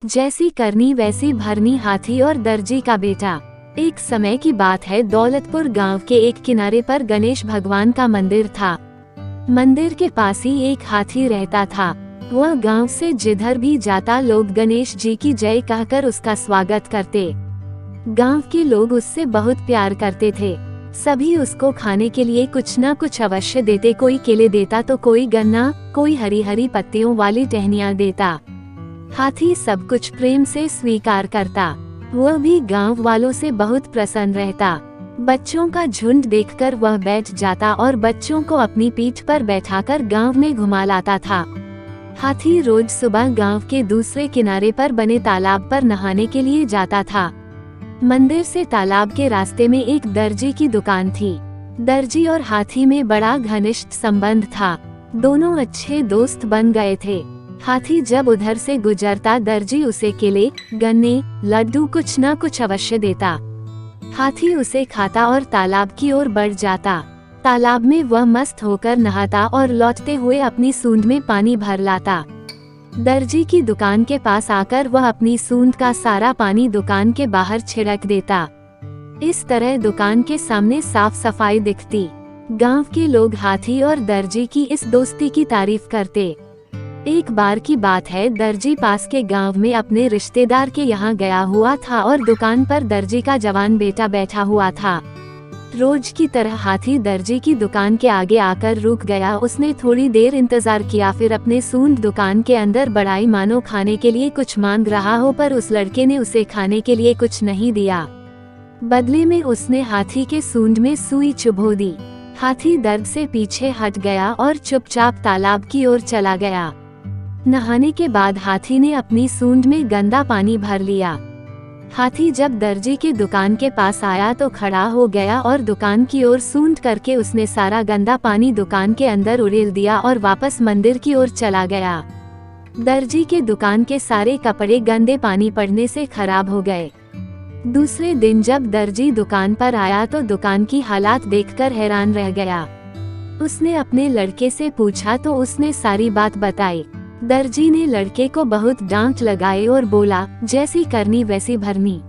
जैसी करनी वैसी भरनी, हाथी और दर्जी का बेटा। एक समय की बात है, दौलतपुर गांव के एक किनारे पर गणेश भगवान का मंदिर था। मंदिर के पास ही एक हाथी रहता था। वह गांव से जिधर भी जाता लोग गणेश जी की जय कहकर उसका स्वागत करते। गांव के लोग उससे बहुत प्यार करते थे। सभी उसको खाने के लिए कुछ न कुछ अवश्य देते। कोई केले देता तो कोई गन्ना, कोई हरी हरी पत्तियों वाली टहनियाँ देता। हाथी सब कुछ प्रेम से स्वीकार करता। वह भी गांव वालों से बहुत प्रसन्न रहता। बच्चों का झुंड देखकर वह बैठ जाता और बच्चों को अपनी पीठ पर बैठाकर गांव में घुमा लाता था। हाथी रोज सुबह गांव के दूसरे किनारे पर बने तालाब पर नहाने के लिए जाता था। मंदिर से तालाब के रास्ते में एक दर्जी की दुकान थी। दर्जी और हाथी में बड़ा घनिष्ठ संबंध था। दोनों अच्छे दोस्त बन गए थे। हाथी जब उधर से गुजरता दर्जी उसे केले, गन्ने, लड्डू कुछ न कुछ अवश्य देता। हाथी उसे खाता और तालाब की ओर बढ़ जाता। तालाब में वह मस्त होकर नहाता और लौटते हुए अपनी सूंड में पानी भर लाता। दर्जी की दुकान के पास आकर वह अपनी सूंड का सारा पानी दुकान के बाहर छिड़क देता। इस तरह दुकान के सामने साफ सफाई दिखती। गांव के लोग हाथी और दर्जी की इस दोस्ती की तारीफ करते। एक बार की बात है, दर्जी पास के गांव में अपने रिश्तेदार के यहाँ गया हुआ था और दुकान पर दर्जी का जवान बेटा बैठा हुआ था। रोज की तरह हाथी दर्जी की दुकान के आगे आकर रुक गया। उसने थोड़ी देर इंतजार किया, फिर अपने सूंड दुकान के अंदर बढ़ाई मानो खाने के लिए कुछ मांग रहा हो, पर उस लड़के ने उसे खाने के लिए कुछ नहीं दिया। बदले में उसने हाथी के सूंड में सुई चुभो दी। हाथी दर्द से पीछे हट गया और चुपचाप तालाब की ओर चला गया। नहाने के बाद हाथी ने अपनी सूंड में गंदा पानी भर लिया। हाथी जब दर्जी के दुकान के पास आया तो खड़ा हो गया और दुकान की ओर सूंड करके उसने सारा गंदा पानी दुकान के अंदर उड़ेल दिया और वापस मंदिर की ओर चला गया। दर्जी के दुकान के सारे कपड़े गंदे पानी पड़ने से खराब हो गए। दूसरे दिन जब दर्जी दुकान पर आया तो दुकान की हालात देखकर हैरान रह गया। उसने अपने लड़के से पूछा तो उसने सारी बात बताई। दर्जी ने लड़के को बहुत डांट लगाई और बोला, जैसी करनी वैसी भरनी।